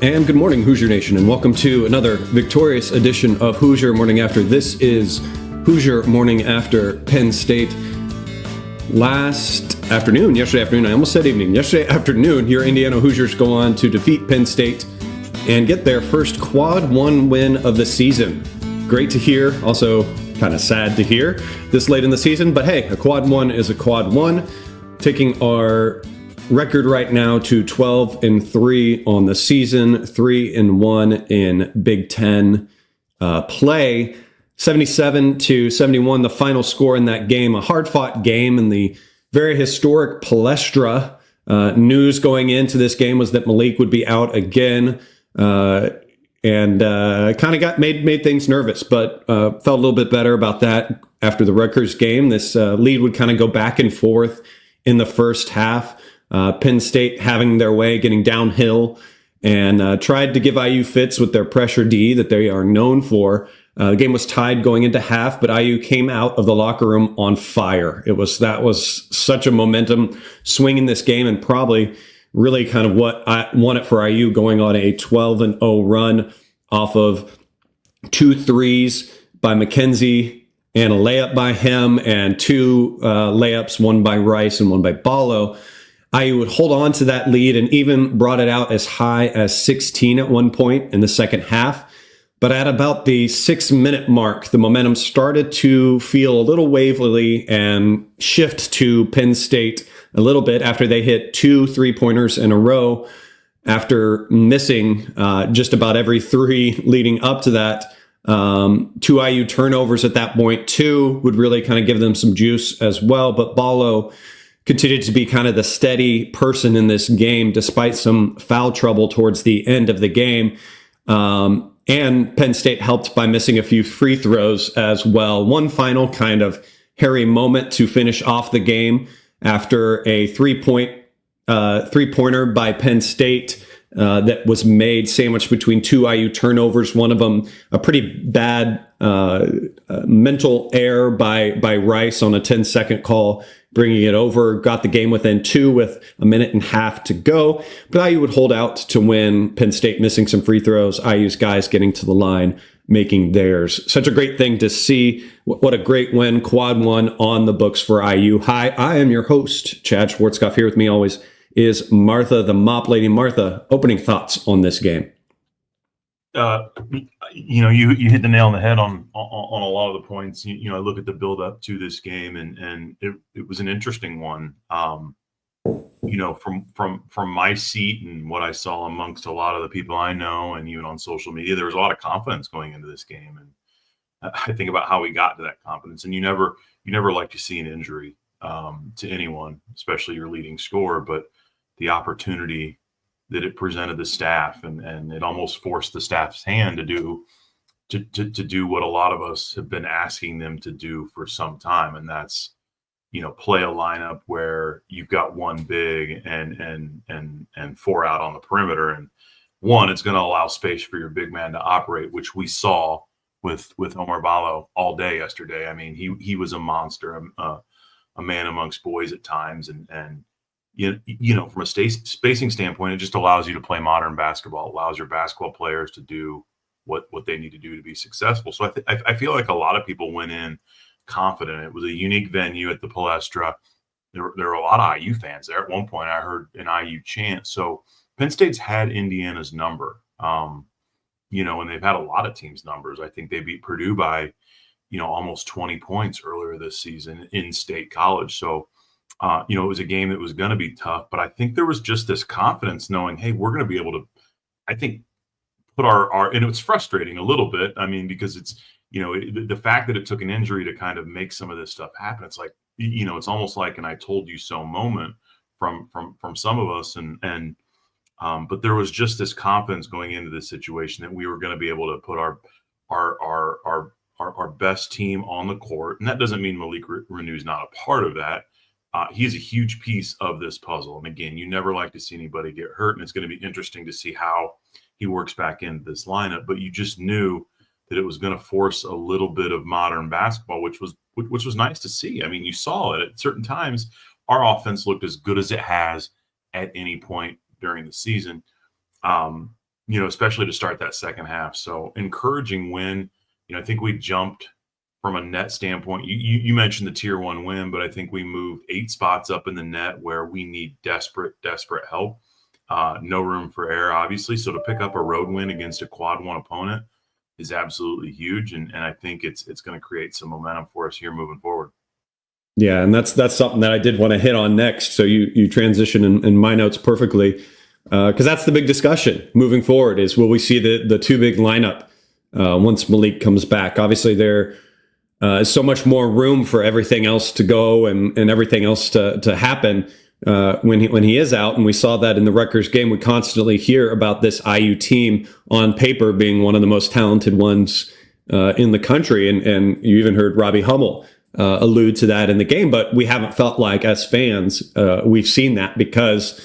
And good morning, Hoosier Nation, and welcome to another victorious edition of Hoosier Morning After. This is Hoosier Morning After Penn State. Yesterday afternoon, I almost said evening. Yesterday afternoon, your Indiana Hoosiers go on to defeat Penn State and get their first quad one win of the season. Great to hear, also kind of sad to hear this late in the season, but hey, a quad one is a quad one. Taking our record right now to 12-3 on the season, 3-1 in Big Ten play. 77-71, the final score in that game. A hard-fought game in the very historic Palestra. News going into this game was that Malik would be out again, and kind of got made things nervous, but felt a little bit better about that after the Rutgers game. This lead would kind of go back and forth in the first half. Penn State having their way, getting downhill, and tried to give IU fits with their pressure D that they are known for. The game was tied going into half, but IU came out of the locker room on fire. That was such a momentum swing in this game, and probably really kind of what I wanted for IU, going on a 12-0 run off of 2 threes by McKenzie and a layup by him, and 2 layups, one by Rice and one by Ballo. IU would hold on to that lead and even brought it out as high as 16 at one point in the second half. But at about the 6-minute mark, the momentum started to feel a little wavery and shift to Penn State a little bit after they hit 2 3-pointers in a row after missing just about every 3 leading up to that. 2 IU turnovers at that point, too, would really kind of give them some juice as well. But Ballo continued to be kind of the steady person in this game, despite some foul trouble towards the end of the game. And Penn State helped by missing a few free throws as well. One final kind of hairy moment to finish off the game after a three-pointer by Penn State that was made sandwiched between 2 IU turnovers. One of them, a pretty bad mental error by Rice on a 10-second call, bringing it over, got the game within 2 with a minute and a half to go. But IU would hold out to win. Penn State missing some free throws, IU's guys getting to the line, making theirs. Such a great thing to see. What a great win, quad one on the books for IU. Hi, I am your host, Chad Schwarzkopf. Here with me always is Martha, the mop lady. Martha, opening thoughts on this game. You hit the nail on the head on a lot of the points. I look at the build up to this game, and it was an interesting one. From my seat and what I saw amongst a lot of the people I know, and even on social media, there was a lot of confidence going into this game. And I think about how we got to that confidence. And you never like to see an injury to anyone, especially your leading scorer, but the opportunity that it presented the staff, and it almost forced the staff's hand to do what a lot of us have been asking them to do for some time, and that's play a lineup where you've got 1 big and 4 out on the perimeter, and 1, it's going to allow space for your big man to operate, which we saw with Oumar Ballo all day yesterday. I mean, he was a monster, a man amongst boys at times, and from a spacing standpoint, it just allows you to play modern basketball. It allows your basketball players to do what they need to do to be successful. So I feel like a lot of people went in confident. It was a unique venue at the Palestra. There were a lot of IU fans there. At one point, I heard an IU chant. So Penn State's had Indiana's number, and they've had a lot of teams' numbers. I think they beat Purdue by, almost 20 points earlier this season in State College. So it was a game that was going to be tough, but I think there was just this confidence knowing, hey, we're going to be able to, I think, put our and it's frustrating a little bit. I mean, because it's, the fact that it took an injury to kind of make some of this stuff happen. It's like, it's almost like an I told you so moment from some of us. But there was just this confidence going into this situation that we were going to be able to put our best team on the court. And that doesn't mean Malik Renew's not a part of that. He's a huge piece of this puzzle. And again, you never like to see anybody get hurt, and it's going to be interesting to see how he works back into this lineup. But you just knew that it was going to force a little bit of modern basketball, which was nice to see. I mean, you saw it at certain times. Our offense looked as good as it has at any point during the season. especially to start that second half. So encouraging win. I think we jumped from a net standpoint. You mentioned the tier 1 win, but I think we moved 8 spots up in the net where we need desperate help. No room for error, obviously. So to pick up a road win against a quad 1 opponent is absolutely huge. And I think it's going to create some momentum for us here moving forward. Yeah, and that's something that I did want to hit on next. So you transition in my notes perfectly, because that's the big discussion moving forward is, will we see the 2 big lineup once Malik comes back? Obviously, there is so much more room for everything else to go and everything else to happen when he is out. And we saw that in the Rutgers game. We constantly hear about this IU team on paper being one of the most talented ones in the country. And you even heard Robbie Hummel allude to that in the game. But we haven't felt like, as fans, we've seen that because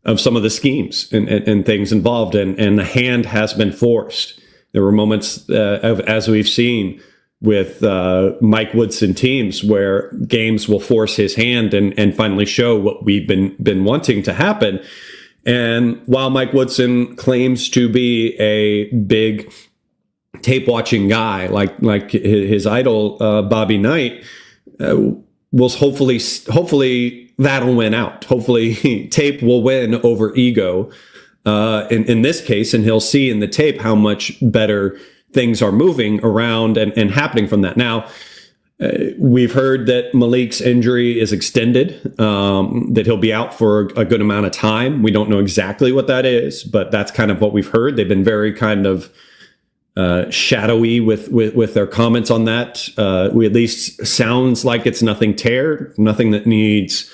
of some of the schemes and things involved. And the hand has been forced. There were moments, as we've seen, with Mike Woodson teams where games will force his hand and finally show what we've been wanting to happen. And while Mike Woodson claims to be a big tape watching guy, like his idol Bobby Knight, will hopefully that'll win out. Hopefully tape will win over ego in this case, and he'll see in the tape how much better things are moving around and happening from that. Now, we've heard that Malik's injury is extended, that he'll be out for a good amount of time. We don't know exactly what that is, but that's kind of what we've heard. They've been very kind of shadowy with their comments on that. We at least sounds like it's nothing that needs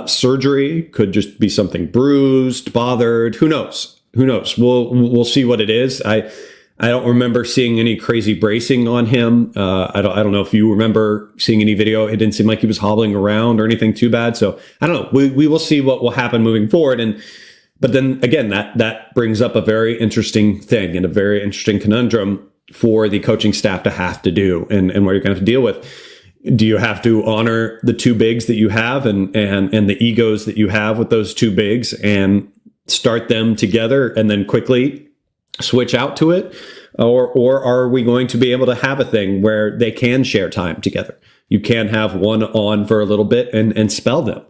surgery. Could just be something bruised, bothered. Who knows? We'll see what it is. I don't remember seeing any crazy bracing on him. I don't know if you remember seeing any video. It didn't seem like he was hobbling around or anything too bad. So I don't know. We will see what will happen moving forward. But then again, that brings up a very interesting thing and a very interesting conundrum for the coaching staff to have to do and what you're going to have to deal with. Do you have to honor the 2 bigs that you have and the egos that you have with those 2 bigs and start them together and then quickly switch out to it? Or are we going to be able to have a thing where they can share time together? You can have one on for a little bit and spell them,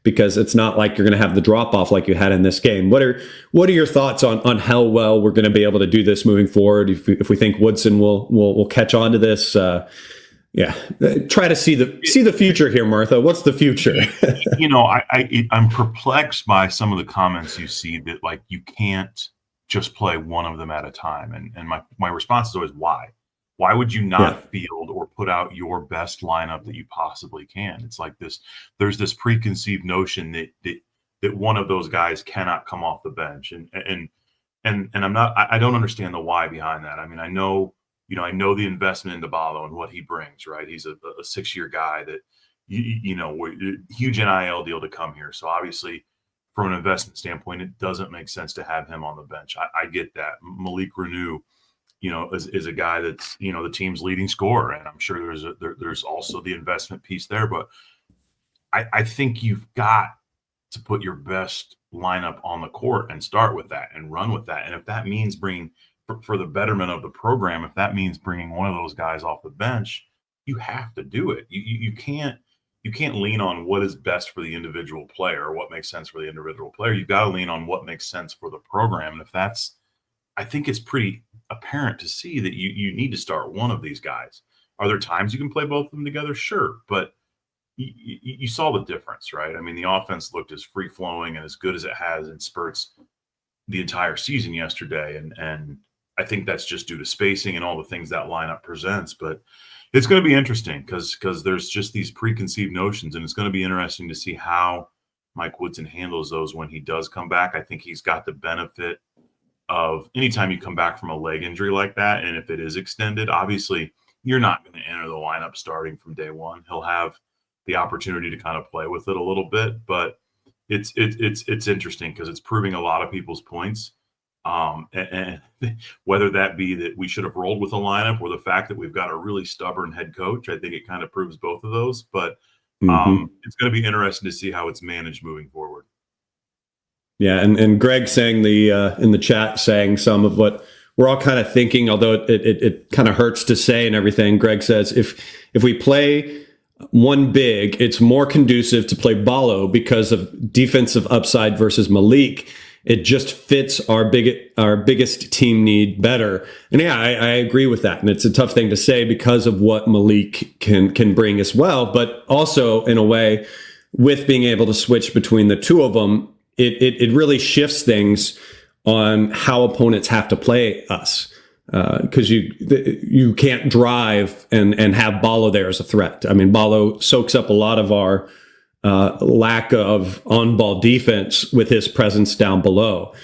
because it's not like you're going to have the drop off like you had in this game. What are your thoughts on how well we're going to be able to do this moving forward? If we think Woodson will catch on to this, try to see the future here, Martha. What's the future? I'm perplexed by some of the comments you see that like you can't just play one of them at a time. And my response is always, why? Why would you not field or put out your best lineup that you possibly can? It's like this. There's this preconceived notion that one of those guys cannot come off the bench, and I'm not. I don't understand the why behind that. I mean, I know the investment in Dybala and what he brings. Right, he's a 6-year guy that huge NIL deal to come here. So obviously, from an investment standpoint, it doesn't make sense to have him on the bench. I get that. Malik Renew, is a guy that's, the team's leading scorer. And I'm sure there's also the investment piece there. But I think you've got to put your best lineup on the court and start with that and run with that. And if that means bringing, for the betterment of the program, if that means bringing one of those guys off the bench, you have to do it. You can't lean on what is best for the individual player or what makes sense for the individual player. You've got to lean on what makes sense for the program. And if that's, I think it's pretty apparent to see that you need to start one of these guys. Are there times you can play both of them together? Sure. But you saw the difference, right? I mean, the offense looked as free flowing and as good as it has in spurts the entire season yesterday. And I think that's just due to spacing and all the things that lineup presents. But it's going to be interesting because there's just these preconceived notions, and it's going to be interesting to see how Mike Woodson handles those when he does come back. I think he's got the benefit of anytime you come back from a leg injury like that, and if it is extended, obviously you're not going to enter the lineup starting from day one. He'll have the opportunity to kind of play with it a little bit, but it's interesting because it's proving a lot of people's points. And whether that be that we should have rolled with a lineup or the fact that we've got a really stubborn head coach, I think it kind of proves both of those. But it's going to be interesting to see how it's managed moving forward. Yeah, and Greg saying in the chat, saying some of what we're all kind of thinking, although it kind of hurts to say and everything. Greg says if we play one big, it's more conducive to play Ballo because of defensive upside versus Malik. It just fits our biggest team need better. And yeah, I agree with that. And it's a tough thing to say because of what Malik can bring as well. But also, in a way, with being able to switch between the two of them, it really shifts things on how opponents have to play us. Because you can't drive and have Ballo there as a threat. I mean, Ballo soaks up a lot of our lack of on-ball defense with his presence down below.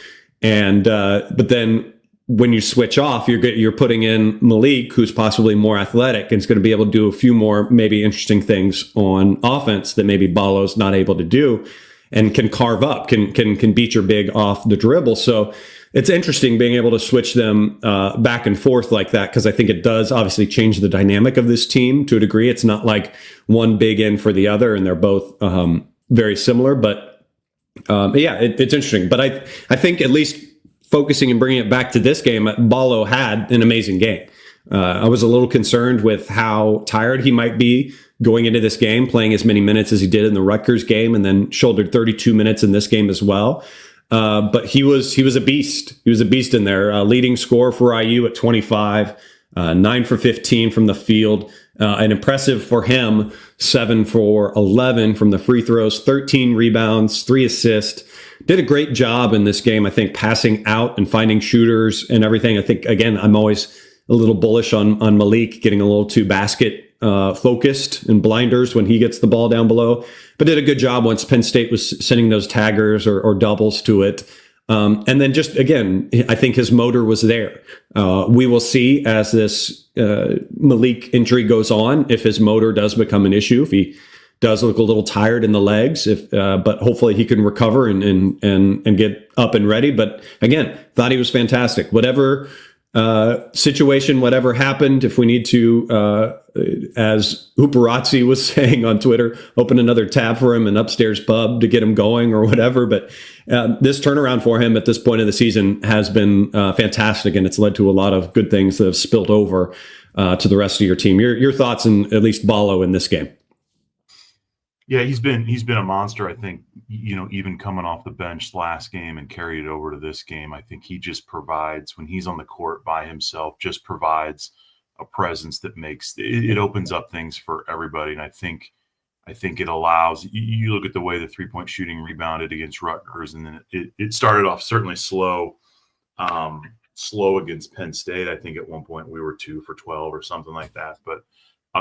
And but then when you switch off, you're putting in Malik, who's possibly more athletic and is going to be able to do a few more maybe interesting things on offense that maybe Ballo's not able to do, and can carve up, can beat your big off the dribble. So it's interesting being able to switch them back and forth like that, because I think it does obviously change the dynamic of this team to a degree. It's not like one big in for the other, and they're both very similar. But yeah, it's interesting. But I think at least focusing and bringing it back to this game, Ballo had an amazing game. I was a little concerned with how tired he might be going into this game, playing as many minutes as he did in the Rutgers game, and then shouldered 32 minutes in this game as well. But he was a beast. He was a beast in there. Leading scorer for IU at 25, 9 for 15 from the field. And impressive for him, 7 for 11 from the free throws, 13 rebounds, 3 assists. Did a great job in this game, I think, passing out and finding shooters and everything. I think, again, I'm always a little bullish on Malik getting a little too basket focused and blinders when he gets the ball down below, but did a good job once Penn State was sending those taggers or doubles to it. And then just, again, I think his motor was there. We will see as this Malik injury goes on, if his motor does become an issue, if he does look a little tired in the legs, but hopefully he can recover and get up and ready. But again, thought he was fantastic. Whatever situation, whatever happened, if we need to, as Uparazzi was saying on Twitter, open another tab for him in upstairs pub to get him going or whatever. But this turnaround for him at this point of the season has been fantastic, and it's led to a lot of good things that have spilled over to the rest of your team. Your thoughts on at least Ballo in this game? Yeah, he's been a monster. I think, even coming off the bench last game and carried it over to this game, I think he just provides, when he's on the court by himself, just provides a presence that makes it opens up things for everybody. And I think it allows you look at the way the 3-point shooting rebounded against Rutgers, and then it started off certainly slow against Penn State. I think at one point we were 2 for 12 or something like that, but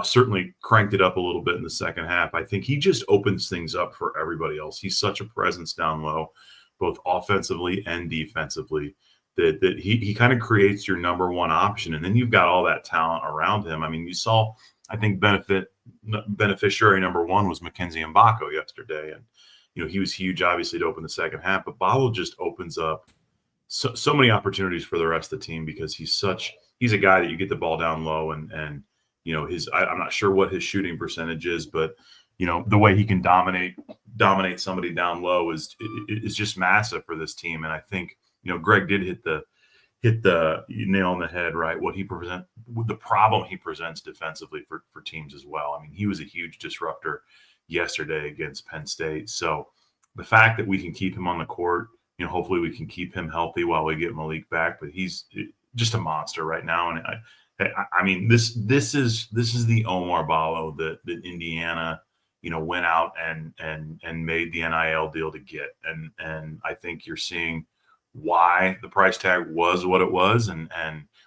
certainly cranked it up a little bit in the second half. I think he just opens things up for everybody else. He's such a presence down low, both offensively and defensively, that he kind of creates your number one option. And then you've got all that talent around him. I mean, you saw, I think beneficiary number one was Mgbako yesterday. And, he was huge, obviously, to open the second half. But Ballo just opens up so many opportunities for the rest of the team, because he's a guy that you get the ball down low and I'm not sure what his shooting percentage is, but the way he can dominate somebody down low is just massive for this team. And I think Greg did hit the nail on the head, right? The problem he presents defensively for teams as well. I mean, he was a huge disruptor yesterday against Penn State. So the fact that we can keep him on the court, hopefully we can keep him healthy while we get Malik back. But he's just a monster right now, and I mean, this is the Omar Ballo that Indiana, went out and made the NIL deal to get. And I think you're seeing why the price tag was what it was. And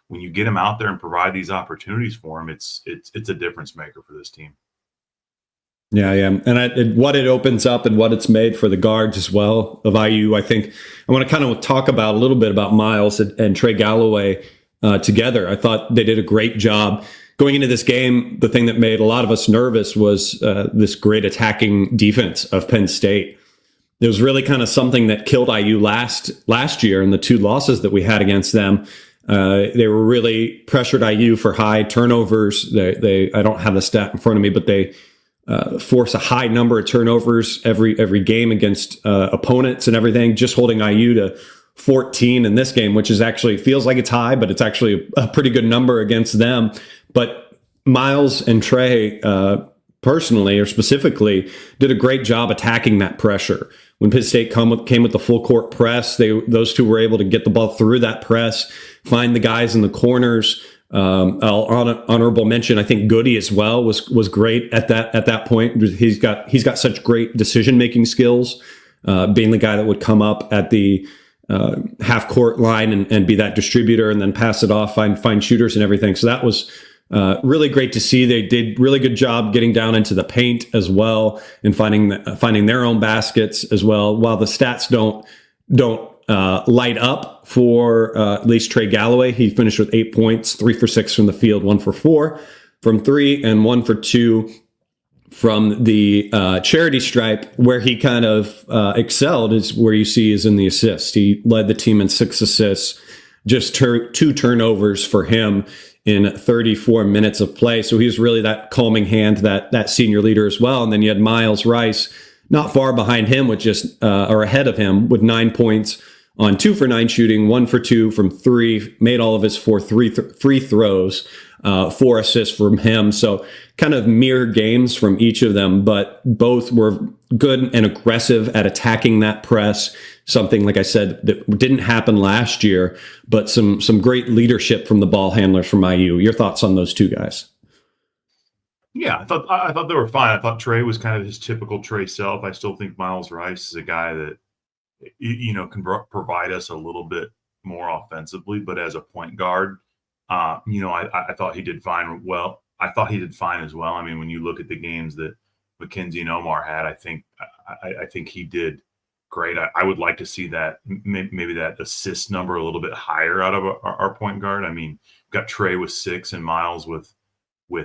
when you get him out there and provide these opportunities for him, it's a difference maker for this team. Yeah. And what it opens up and what it's made for the guards as well of IU. I think I want to kind of talk about a little bit about Miles and Trey Galloway together. I thought they did a great job going into this game. The thing that made a lot of us nervous was this great attacking defense of Penn State. It was really kind of something that killed IU last year in the 2 losses that we had against them. They were really pressured IU for high turnovers. I don't have the stat in front of me, but they force a high number of turnovers every game against opponents and everything. Just holding IU to 14 in this game, which is actually feels like it's high, but it's actually a pretty good number against them. But Miles and Trey, personally or specifically, did a great job attacking that pressure. When Penn State came with the full court press, those two were able to get the ball through that press, find the guys in the corners. Honorable mention, I think Goody as well was great at that point. He's got such great decision making skills, being the guy that would come up at the half court line and be that distributor and then pass it off, find shooters and everything. So that was really great to see. They did really good job getting down into the paint as well and finding their own baskets as well. While the stats don't light up for at least Trey Galloway, he finished with 8 points, 3 for 6 from the field, 1 for 4 from 3, and 1 for 2 from the charity stripe. Where he kind of excelled is where you see is in the assists. He led the team in 6 assists, just 2 turnovers for him in 34 minutes of play. So he was really that calming hand, that senior leader as well. And then you had Miles Rice, not far behind him, with or ahead of him, with 9 points on 2 for 9 shooting, 1 for 2 from 3, made all of his 4 free throws, 4 assists from him. So kind of mirror games from each of them, but both were good and aggressive at attacking that press. Something, like I said, that didn't happen last year, but some great leadership from the ball handlers from IU. Your thoughts on those two guys? Yeah, I thought they were fine. I thought Trey was kind of his typical Trey self. I still think Miles Rice is a guy that can provide us a little bit more offensively, but as a point guard, I thought he did fine. Well, I thought he did fine as well. I mean, when you look at the games that McKenzie and Omar had, I think he did great. I would like to see that maybe that assist number a little bit higher out of our point guard. I mean, got Trey with 6 and Miles with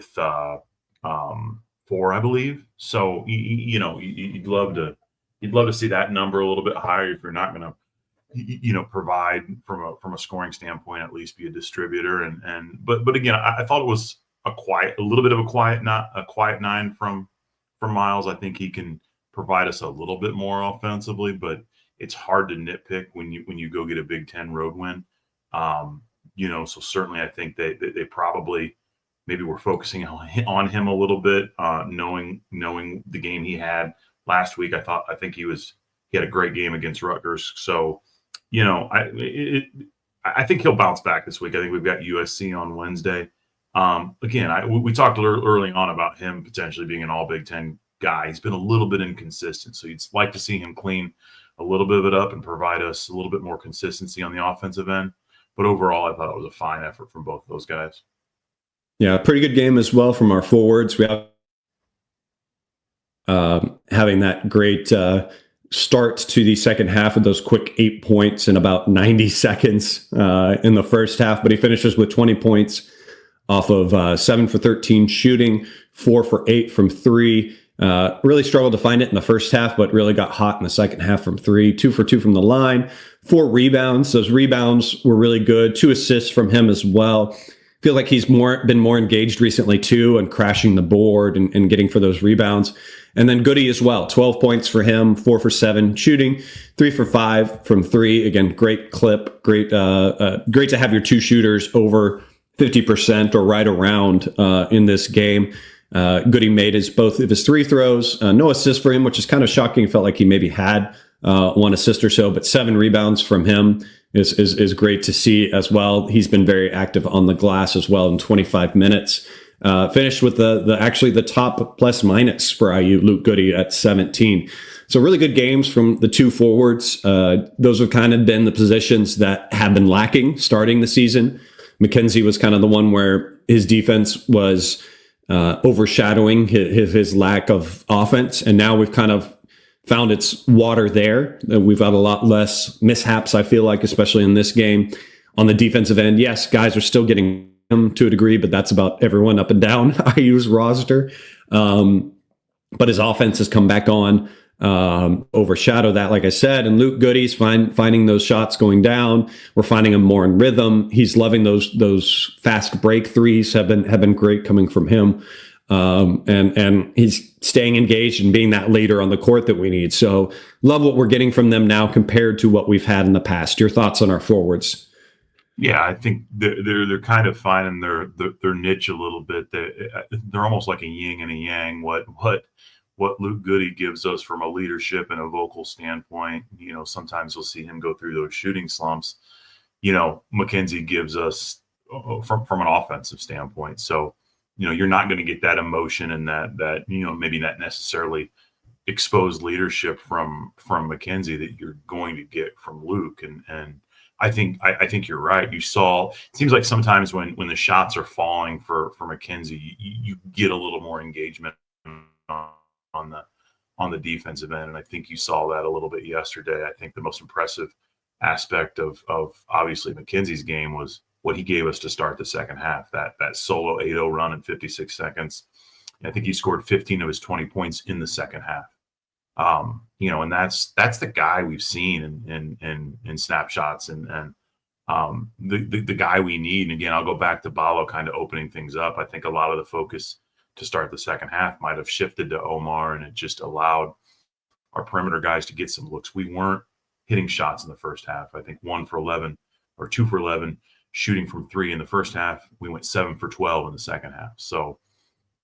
4, I believe. So you'd love to see that number a little bit higher if you're not going to provide from a scoring standpoint, at least be a distributor. But again, I thought it was a little bit of a quiet 9 from Miles. I think he can provide us a little bit more offensively, but it's hard to nitpick when you go get a Big Ten road win. So certainly I think they probably maybe were focusing on him a little bit, knowing the game he had last week. I think he had a great game against Rutgers. So, I think he'll bounce back this week. I think we've got USC on Wednesday. Again, we talked early on about him potentially being an all Big Ten guy. He's been a little bit inconsistent, so you'd like to see him clean a little bit of it up and provide us a little bit more consistency on the offensive end. But overall, I thought it was a fine effort from both of those guys. Yeah, pretty good game as well from our forwards. We have having that great start to the second half with those quick 8 points in about 90 seconds in the first half. But he finishes with 20 points off of 7 for 13 shooting, 4 for 8 from 3. Really struggled to find it in the first half, but really got hot in the second half from 3. 2 for 2 from the line, 4 rebounds. Those rebounds were really good. 2 assists from him as well. Feel like he's been more engaged recently too, and crashing the board and getting for those rebounds. And then Goody as well, 12 points for him, 4 for 7 shooting, 3 for 5 from 3. Again, great clip, great to have your 2 shooters over 50% or right around in this game. Goody made both of his 3 throws, no assist for him, which is kind of shocking. Felt like he maybe had 1 assist or so, but 7 rebounds from him is great to see as well. He's been very active on the glass as well in 25 minutes. Finished with the top plus minus for IU, Luke Goody at 17. So really good games from the 2 forwards. Those have kind of been the positions that have been lacking starting the season. McKenzie was kind of the one where his defense was overshadowing his lack of offense. And now we've kind of found its water there. We've got a lot less mishaps, I feel like, especially in this game. On the defensive end, yes, guys are still getting him to a degree, but that's about everyone up and down IU's roster. But his offense has come back on, overshadow that, like I said. And Luke Goody's finding those shots going down. We're finding him more in rhythm. He's loving those fast break threes have been great coming from him. and he's staying engaged and being that leader on the court that we need. So love what we're getting from them now compared to what we've had in the past. Your thoughts on our forwards? Yeah, I think they're kind of finding their niche a little bit. They're almost like a yin and a yang. What Luke Goody gives us from a leadership and a vocal standpoint, sometimes you'll see him go through those shooting slumps. McKenzie gives us from an offensive standpoint. So, you're not going to get that emotion and that maybe not necessarily exposed leadership from McKenzie that you're going to get from Luke. And I think you're right. You saw, it seems like sometimes when the shots are falling for McKenzie, you get a little more engagement on the defensive end. And I think you saw that a little bit yesterday. I think the most impressive aspect of obviously McKenzie's game was what he gave us to start the second half, that solo 8-0 run in 56 seconds. I think he scored 15 of his 20 points in the second half. And that's the guy we've seen in snapshots and the guy we need. And again, I'll go back to Ballo kind of opening things up. I think a lot of the focus to start the second half might have shifted to Omar, and it just allowed our perimeter guys to get some looks. We weren't hitting shots in the first half. I think 1 for 11 or 2 for 11 shooting from 3 in the first half. We went 7 for 12 in the second half. So,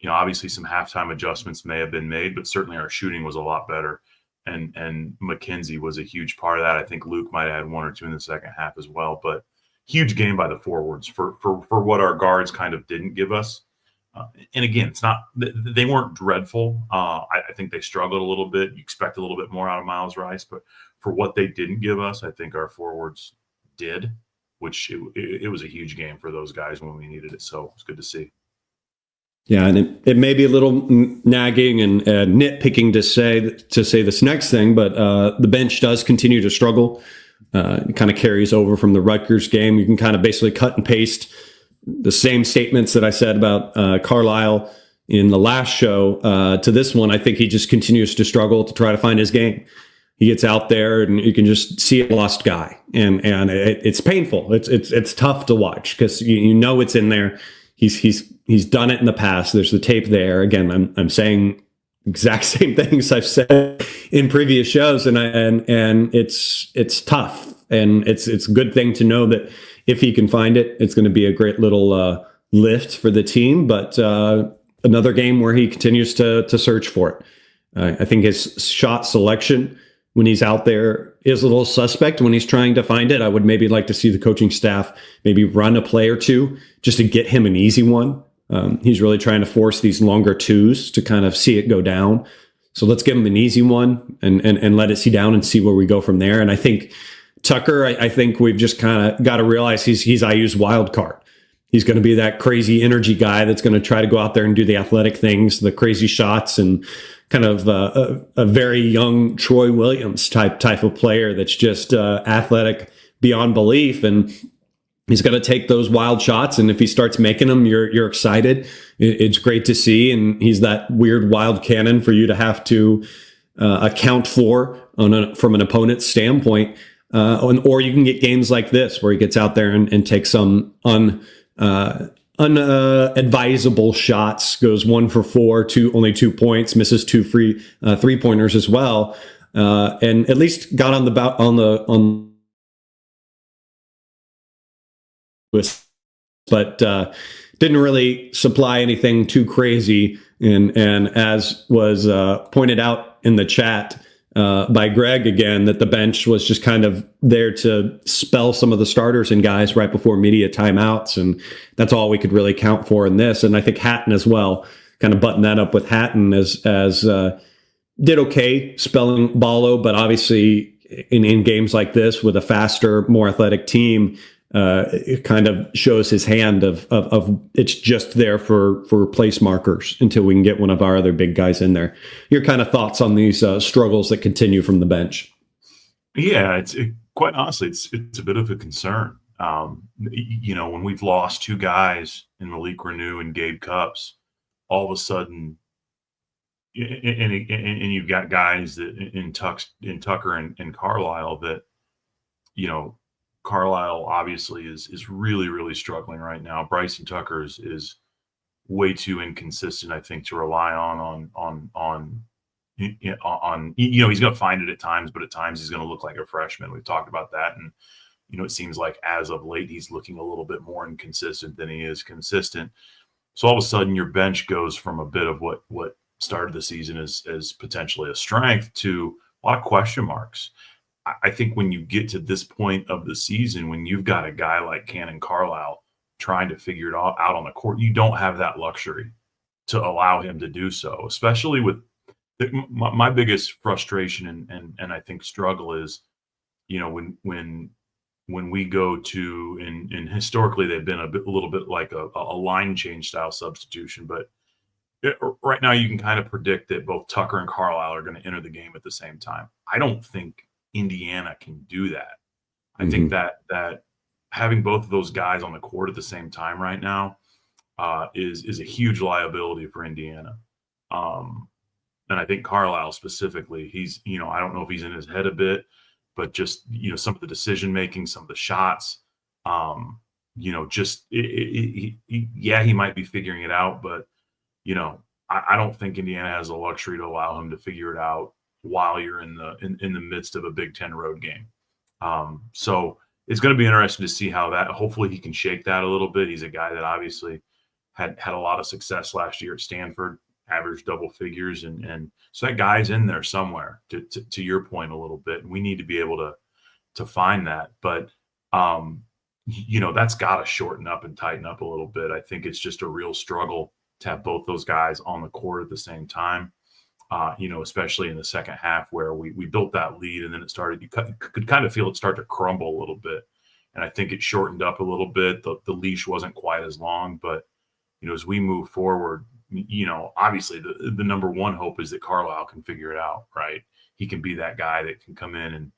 obviously some halftime adjustments may have been made, but certainly our shooting was a lot better. And McKenzie was a huge part of that. I think Luke might have had 1 or 2 in the second half as well, but huge game by the forwards for what our guards kind of didn't give us. And again, it's not, they weren't dreadful. I think they struggled a little bit. You expect a little bit more out of Miles Rice, but for what they didn't give us, I think our forwards did, which it was a huge game for those guys when we needed it. So it's good to see. Yeah, and it may be a little nagging and nitpicking to say this next thing, but the bench does continue to struggle. It kind of carries over from the Rutgers game. You can kind of basically cut and paste the same statements that I said about Carlisle in the last show to this one. I think he just continues to struggle to try to find his game. He gets out there and you can just see a lost guy, and it's painful. It's tough to watch because it's in there. He's done it in the past. There's the tape there. Again, I'm saying exact same things I've said in previous shows, and it's tough, and it's a good thing to know that if he can find it, it's going to be a great little lift for the team. But another game where he continues to search for it. I think his shot selection when he's out there is a little suspect when he's trying to find it. I would maybe like to see the coaching staff maybe run a play or two just to get him an easy one. He's really trying to force these longer twos to kind of see it go down. So let's give him an easy one and let it see down and see where we go from there. And I think Tucker, I think we've just kind of got to realize he's IU's wild card. He's going to be that crazy energy guy that's going to try to go out there and do the athletic things, the crazy shots, and kind of a very young Troy Williams type of player that's just athletic beyond belief. And he's going to take those wild shots. And if he starts making them, you're excited. It's great to see. And he's that weird wild cannon for you to have to account for from an opponent's standpoint. Or you can get games like this where he gets out there and takes some unadvisable shots, goes 1 for 4, only 2 points, misses 2 free 3-pointers as well, and at least got on but didn't really supply anything too crazy. And as was pointed out in the chat by Greg again, that the bench was just kind of there to spell some of the starters and guys right before media timeouts. And that's all we could really count for in this. And I think Hatton as well, kind of button that up with Hatton as did okay spelling Ballo, but obviously in games like this with a faster, more athletic team, it kind of shows his hand of it's just there for place markers until we can get one of our other big guys in there. Your kind of thoughts on these struggles that continue from the bench? Yeah, quite honestly, it's a bit of a concern. When we've lost 2 guys in Malik Renew and Gabe Cupps, all of a sudden, and you've got guys that in Tucker and Carlisle that, Carlisle obviously is really, really struggling right now. Bryson Tucker is way too inconsistent, I think, to rely on he's going to find it at times, but at times he's going to look like a freshman. We've talked about that, and it seems like as of late he's looking a little bit more inconsistent than he is consistent. So all of a sudden your bench goes from a bit of what started the season as potentially a strength to a lot of question marks. I think when you get to this point of the season, when you've got a guy like Cannon Carlisle trying to figure it all out on the court, you don't have that luxury to allow him to do so, especially with my biggest frustration and I think struggle is, when we go to, and historically they've been a little bit like a line change style substitution, but right now you can kind of predict that both Tucker and Carlisle are going to enter the game at the same time. I don't think Indiana can do that. I think that having both of those guys on the court at the same time right now is a huge liability for Indiana. And I think Carlisle specifically, he's, I don't know if he's in his head a bit, but just, some of the decision making, some of the shots, he might be figuring it out, but, I don't think Indiana has the luxury to allow him to figure it out while you're in the midst of a Big Ten road game. So it's going to be interesting to see how that, hopefully he can shake that a little bit. He's a guy that obviously had a lot of success last year at Stanford, average double figures. And so that guy's in there somewhere to your point a little bit. We need to be able to find that, but that's got to shorten up and tighten up a little bit. I think it's just a real struggle to have both those guys on the court at the same time. Especially in the second half where we built that lead and then it started, you could kind of feel it start to crumble a little bit. And I think it shortened up a little bit. The leash wasn't quite as long, but, as we move forward, obviously the number one hope is that Carlisle can figure it out, right? He can be that guy that can come in and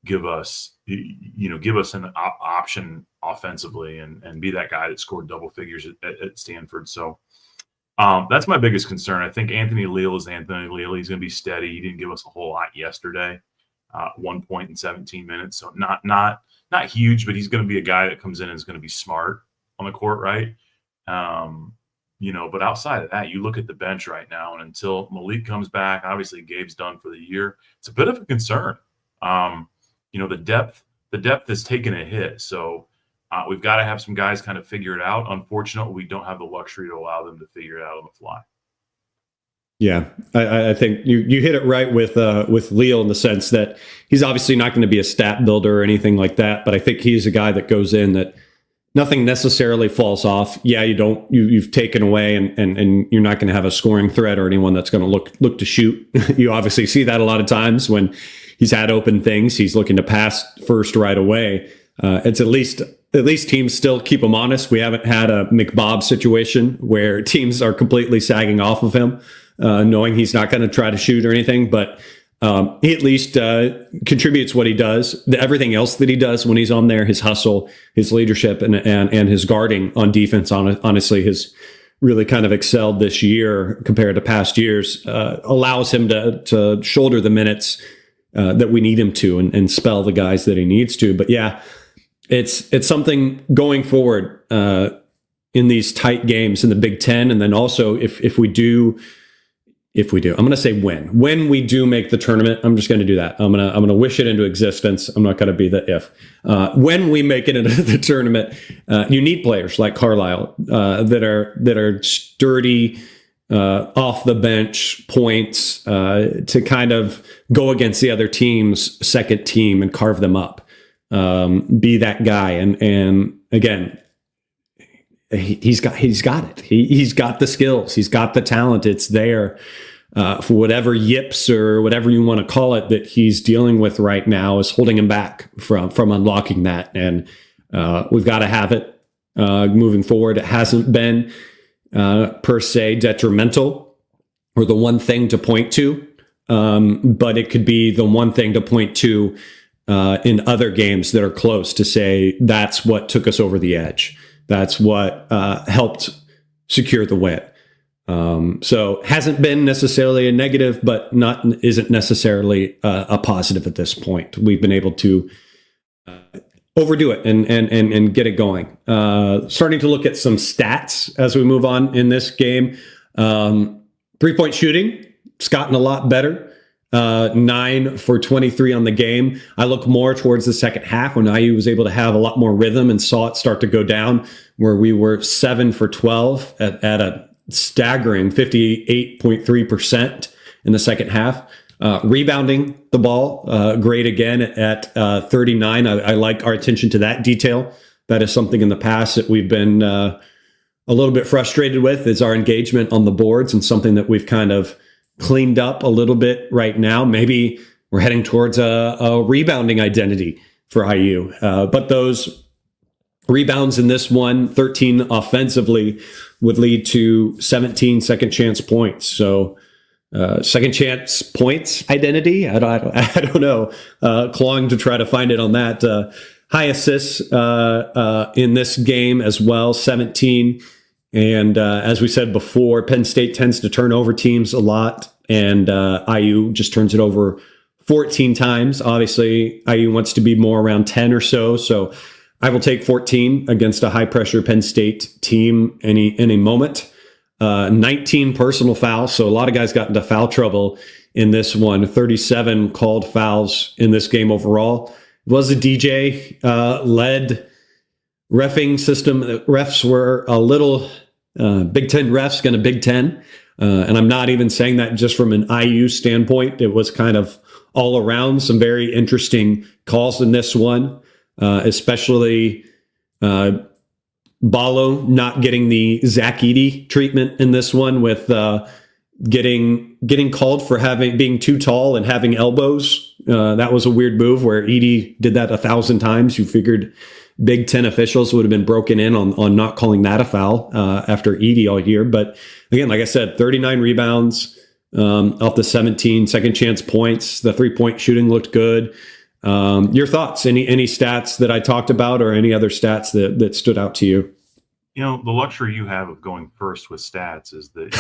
give us an option offensively and be that guy that scored double figures at Stanford. So, that's my biggest concern. I think Anthony Leal is Anthony Leal. He's going to be steady. He didn't give us a whole lot yesterday, 1 point in 17 minutes. So not huge, but he's going to be a guy that comes in and is going to be smart on the court, right? But outside of that, you look at the bench right now, and until Malik comes back, obviously Gabe's done for the year. It's a bit of a concern. The depth has taken a hit. So we've got to have some guys kind of figure it out. Unfortunately, we don't have the luxury to allow them to figure it out on the fly. Yeah, I think you hit it right with Leal in the sense that he's obviously not going to be a stat builder or anything like that, but I think he's a guy that goes in that nothing necessarily falls off. Yeah, you've taken away and you're not going to have a scoring threat or anyone that's going to look to shoot. You obviously see that a lot of times when he's had open things, he's looking to pass first right away. It's at least teams still keep him honest. We haven't had a Mgbako situation where teams are completely sagging off of him, knowing he's not going to try to shoot or anything, but he at least contributes what he does. Everything else that he does when he's on there, his hustle, his leadership, and his guarding on defense, honestly, has really kind of excelled this year compared to past years. Allows him to shoulder the minutes that we need him to and spell the guys that he needs to. But yeah, it's something going forward in these tight games in the Big Ten, and then also if we do, I'm going to say when we do make the tournament, I'm just going to do that. I'm going to wish it into existence. I'm not going to be the if. When we make it into the tournament, you need players like Carlisle that are sturdy, off the bench points to kind of go against the other team's second team and carve them up. Be that guy, and again, he's got it. He's got the skills. He's got the talent. It's there. For whatever yips or whatever you want to call it that he's dealing with right now is holding him back from unlocking that. And we've got to have it moving forward. It hasn't been per se detrimental or the one thing to point to, but it could be the one thing to point to in other games that are close to say that's what took us over the edge. That's what helped secure the win. So hasn't been necessarily a negative, but isn't necessarily a positive at this point. We've been able to overdo it and get it going. Starting to look at some stats as we move on in this game. 3-point shooting, it's gotten a lot better. 9 for 23 on the game. I look more towards the second half when IU was able to have a lot more rhythm and saw it start to go down, where we were 7 for 12 at a staggering 58.3% in the second half. Rebounding the ball, great again at 39. I like our attention to that detail. That is something in the past that we've been a little bit frustrated with, is our engagement on the boards, and something that we've kind of cleaned up a little bit right now. Maybe we're heading towards a rebounding identity for IU. But those rebounds in this one, 13 offensively, would lead to 17 second chance points. So second chance points identity, I don't know. Clawing to try to find it on that. High assists in this game as well, 17. And as we said before, Penn State tends to turn over teams a lot, and IU just turns it over 14 times. Obviously, IU wants to be more around 10 or so. So I will take 14 against a high-pressure Penn State team any moment. 19 personal fouls, so a lot of guys got into foul trouble in this one. 37 called fouls in this game overall. It was a DJ-led reffing system. The refs were a little Big Ten refs going to Big Ten. And I'm not even saying that just from an IU standpoint. It was kind of all around some very interesting calls in this one, especially Ballo not getting the Zach Edey treatment in this one, with getting called for being too tall and having elbows. That was a weird move where Edey did that 1,000 times. You figured Big Ten officials would have been broken in on not calling that a foul after Edey all year. But again, like I said, 39 rebounds off the 17 second chance points. The 3-point shooting looked good. Your thoughts? Any stats that I talked about, or any other stats that stood out to you? You know, the luxury you have of going first with stats is that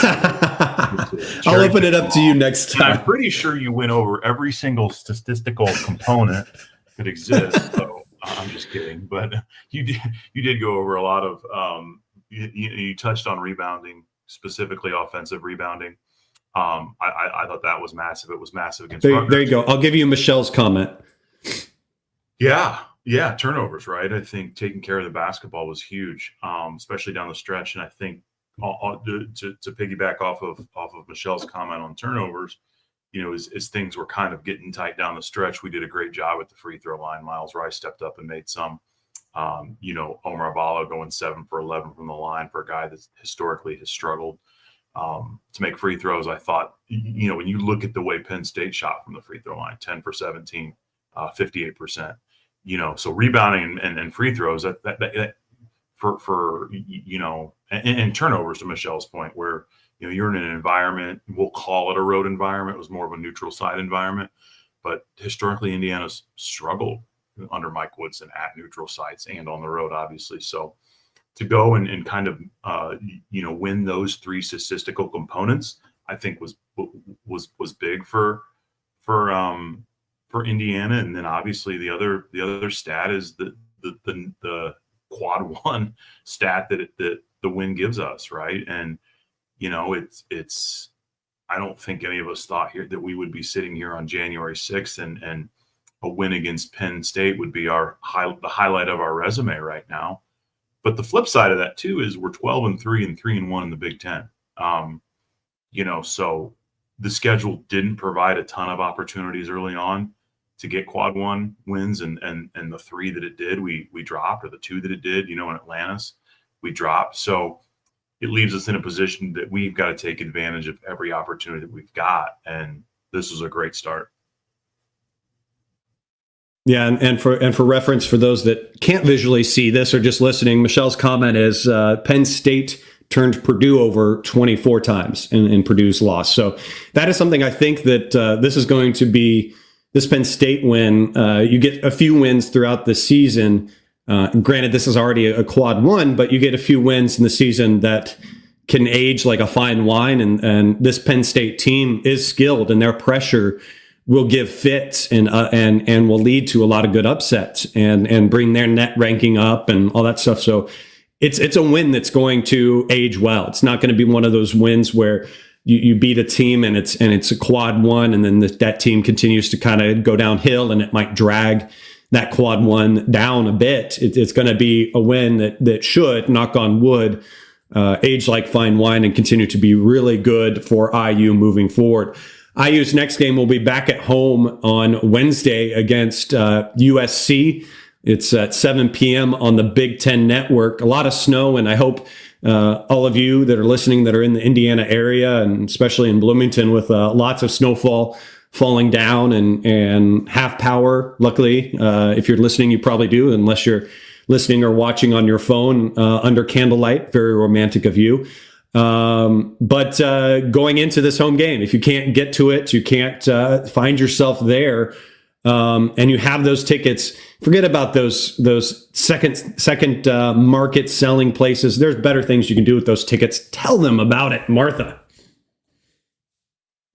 I'll open it up to you next time. I'm pretty sure you went over every single statistical component that exists. So I'm just kidding, but you did go over a lot of. You touched on rebounding, specifically offensive rebounding. I thought that was massive. It was massive against Rutgers. There you go. I'll give you Michelle's comment. Yeah, turnovers, right? I think taking care of the basketball was huge, especially down the stretch. And I think to piggyback off of Michelle's comment on turnovers, you know, as things were kind of getting tight down the stretch, we did a great job at the free throw line. Miles Rice stepped up and made some. Omar Ballo going 7 for 11 from the line for a guy that historically has struggled to make free throws. I thought, you know, when you look at the way Penn State shot from the free throw line, 10 for 17, 58%. You know, so rebounding and free throws that for you know, and turnovers, to Michelle's point, where, you know, you're in an environment, we'll call it a road environment. It was more of a neutral side environment, but historically Indiana's struggled under Mike Woodson at neutral sites and on the road, obviously. So to go and kind of win those three statistical components, I think was big for Indiana. And then obviously the other stat is the quad one stat that the win gives us, right? And you know, it's I don't think any of us thought here that we would be sitting here on January 6th and a win against Penn State would be the highlight of our resume right now. But the flip side of that too is we're 12-3 and 3-1 in the Big Ten. So the schedule didn't provide a ton of opportunities early on to get quad one wins, and the 3 that it did, we dropped, or the 2 that it did, in Atlantis, we dropped. So it leaves us in a position that we've got to take advantage of every opportunity that we've got. And this was a great start. Yeah, and for reference, for those that can't visually see this or just listening, Michelle's comment is Penn State turned Purdue over 24 times and Purdue's lost. So that is something I think that this is going to be, this Penn State win. You get a few wins throughout the season. Granted, this is already a quad one, but you get a few wins in the season that can age like a fine wine. And this Penn State team is skilled, and their pressure will give fits and will lead to a lot of good upsets and bring their net ranking up and all that stuff. So it's a win that's going to age well. It's not going to be one of those wins where you beat a team and it's a quad one, and then that team continues to kind of go downhill, and it might drag that quad one down a bit. It's going to be a win that should, knock on wood, age like fine wine and continue to be really good for IU moving forward. IU's next game will be back at home on Wednesday against USC. It's at 7 p.m. on the Big Ten Network. A lot of snow, and I hope all of you that are listening that are in the Indiana area, and especially in Bloomington, with lots of snowfall falling down and half power. Luckily, if you're listening, you probably do, unless you're listening or watching on your phone under candlelight. Very romantic of you. But going into this home game, if you can't get to it, you can't find yourself there, and you have those tickets, forget about those second market selling places. There's better things you can do with those tickets. Tell them about it, Martha.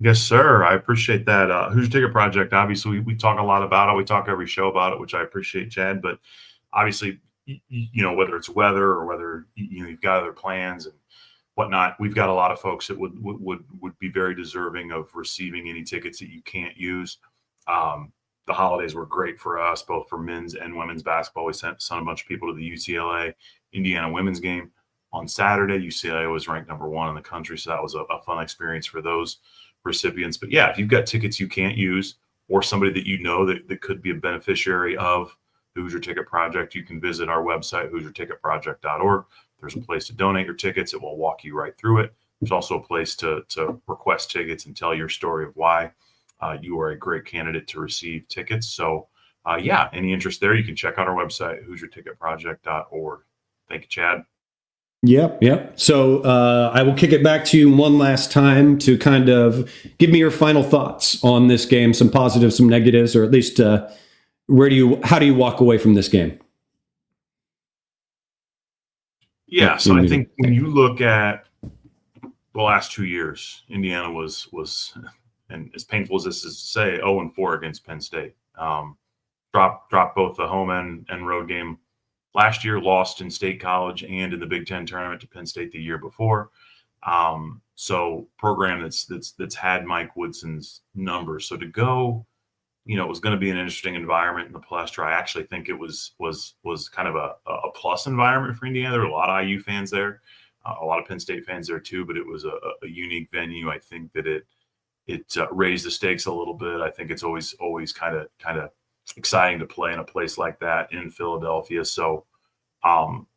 Yes, sir. I appreciate that. Hoosier Ticket Project, obviously, we talk a lot about it. We talk every show about it, which I appreciate, Chad. But obviously, whether it's weather or whether you've got other plans and whatnot, we've got a lot of folks that would be very deserving of receiving any tickets that you can't use. The holidays were great for us, both for men's and women's basketball. We sent a bunch of people to the UCLA Indiana women's game on Saturday. UCLA was ranked number 1 in the country, so that was a fun experience for those recipients. But yeah, if you've got tickets you can't use, or somebody that could be a beneficiary of the Hoosier Ticket Project, you can visit our website, HoosierTicketProject.org. There's a place to donate your tickets. It will walk you right through it. There's also a place to request tickets and tell your story of why you are a great candidate to receive tickets. So any interest there, you can check out our website, HoosierTicketProject.org. Thank you, Chad. Yep. So I will kick it back to you one last time to kind of give me your final thoughts on this game, some positives, some negatives, or at least how do you walk away from this game? Yeah, so I think when you look at the last 2 years, Indiana was, and as painful as this is to say, 0-4 against Penn State. Dropped both the home and road game last year, lost in State College and in the Big Ten tournament to Penn State the year before. So program that's had Mike Woodson's numbers. So to go, it was going to be an interesting environment in the Palestra. I actually think it was kind of a plus environment for Indiana. There were a lot of IU fans there, a lot of Penn State fans there too, but it was a unique venue. I think that it raised the stakes a little bit. I think it's always kind of exciting to play in a place like that in Philadelphia. So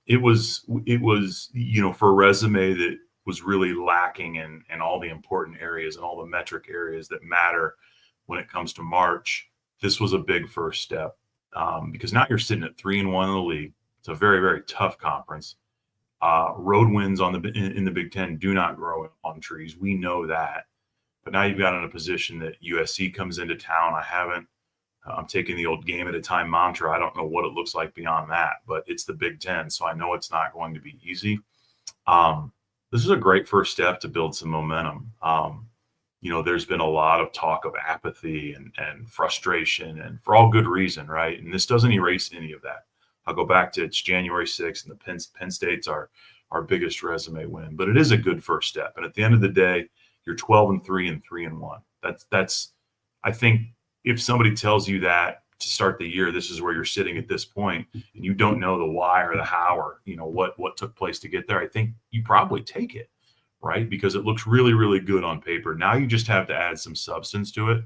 it was for a resume that was really lacking in all the important areas and all the metric areas that matter when it comes to March. This was a big first step because now you're sitting at 3-1 in the league. It's a very, very tough conference. Road wins in the Big Ten do not grow on trees. We know that. But now you've got in a position that USC comes into town. I'm taking the old game at a time mantra. I don't know what it looks like beyond that, but it's the Big Ten, so I know it's not going to be easy. This is a great first step to build some momentum. There's been a lot of talk of apathy and frustration, and for all good reason, right? And this doesn't erase any of that. I'll go back to it's January 6th, and the Penn State's our biggest resume win, but it is a good first step. And at the end of the day, you're 12-3 and 3-1. That's I think if somebody tells you that to start the year, this is where you're sitting at this point, and you don't know the why or the how or what took place to get there, I think you probably take it, right? Because it looks really, really good on paper. Now you just have to add some substance to it,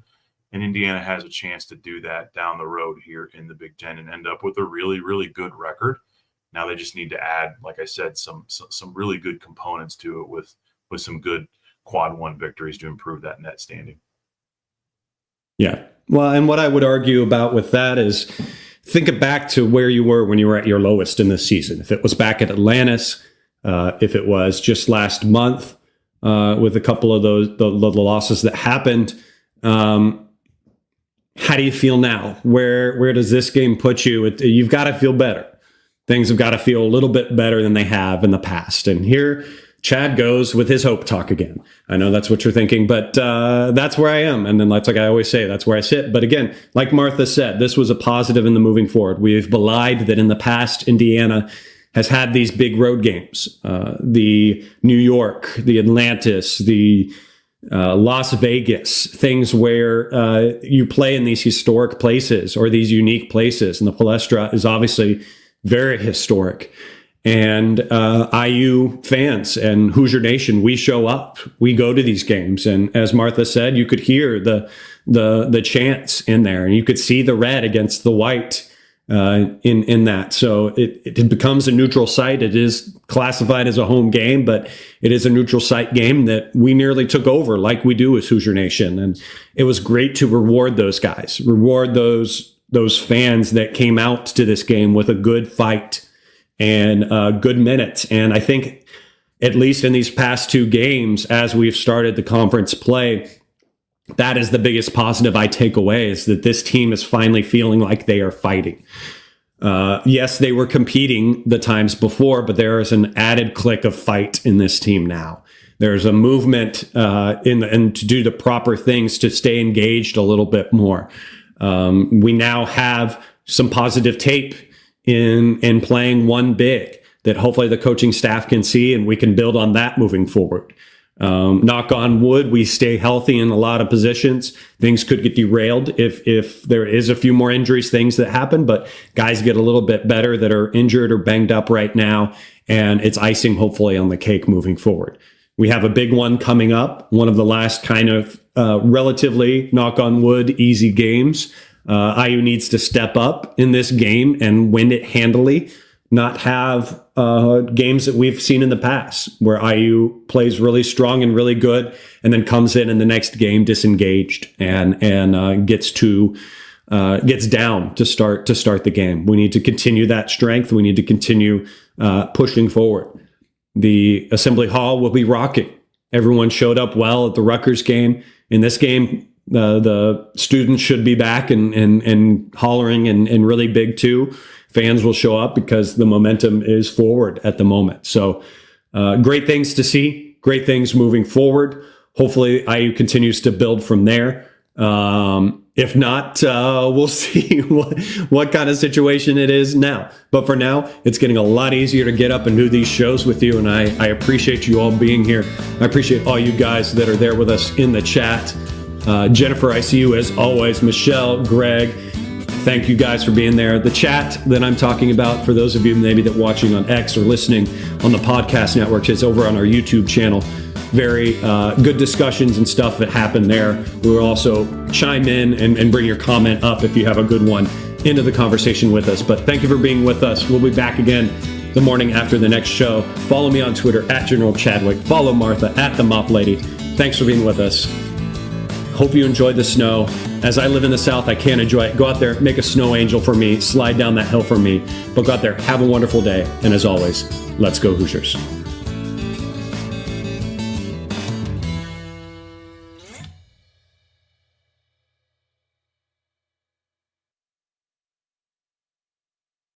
and Indiana has a chance to do that down the road here in the Big Ten and end up with a really, really good record. Now they just need to add, like I said, some really good components to it with some good quad one victories to improve that net standing. Yeah. Well, and what I would argue about with that is think back to where you were when you were at your lowest in this season. If it was back at Atlantis, if it was just last month with a couple of the losses that happened, how do you feel now? Where does this game put you? You've got to feel better. Things have got to feel a little bit better than they have in the past. And here, Chad goes with his hope talk again. I know that's what you're thinking, but that's where I am. And then like I always say, that's where I sit. But again, like Martha said, this was a positive in the moving forward. We've belied that in the past, Indiana has had these big road games. The New York, the Atlantis, the Las Vegas, things where you play in these historic places or these unique places. And the Palestra is obviously very historic. And IU fans and Hoosier Nation, we show up, we go to these games. And as Martha said, you could hear the chants in there, and you could see the red against the white in that. So it becomes a neutral site. It is classified as a home game, but it is a neutral site game that we nearly took over like we do as Hoosier Nation. And it was great to reward those guys, reward those fans that came out to this game with a good fight and good minutes. And I think at least in these past 2 games, as we've started the conference play, that is the biggest positive I take away, is that this team is finally feeling like they are fighting. Yes, they were competing the times before, but there is an added click of fight in this team now. There's a movement and to do the proper things to stay engaged a little bit more. We now have some positive tape in playing one big that hopefully the coaching staff can see, and we can build on that moving forward. Knock on wood, we stay healthy in a lot of positions. Things could get derailed if there is a few more injuries, things that happen, but guys get a little bit better that are injured or banged up right now, and it's icing hopefully on the cake moving forward. We have a big one coming up, one of the last kind of relatively, knock on wood, easy games. IU needs to step up in this game and win it handily, not have games that we've seen in the past where IU plays really strong and really good and then comes in the next game disengaged and gets down to start the game. We need to continue that strength. We need to continue pushing forward. The Assembly Hall will be rocking. Everyone showed up well at the Rutgers game. In this game, the students should be back and hollering and really big too. Fans will show up because the momentum is forward at the moment. So great things to see, great things moving forward. Hopefully IU continues to build from there. If not, we'll see what kind of situation it is now. But for now, it's getting a lot easier to get up and do these shows with you. And I appreciate you all being here. I appreciate all you guys that are there with us in the chat. Jennifer, I see you as always. Michelle, Greg, thank you guys for being there. The chat that I'm talking about, for those of you maybe that watching on X or listening on the podcast network, is over on our YouTube channel. Very good discussions and stuff that happen there. We will also chime in and bring your comment up if you have a good one into the conversation with us. But thank you for being with us. We'll be back again the morning after the next show. Follow me on Twitter at General Chadwick. Follow Martha at the Mop Lady. Thanks for being with us. Hope you enjoyed the snow. As I live in the South, I can't enjoy it. Go out there, make a snow angel for me, slide down that hill for me. But go out there, have a wonderful day. And as always, let's go Hoosiers.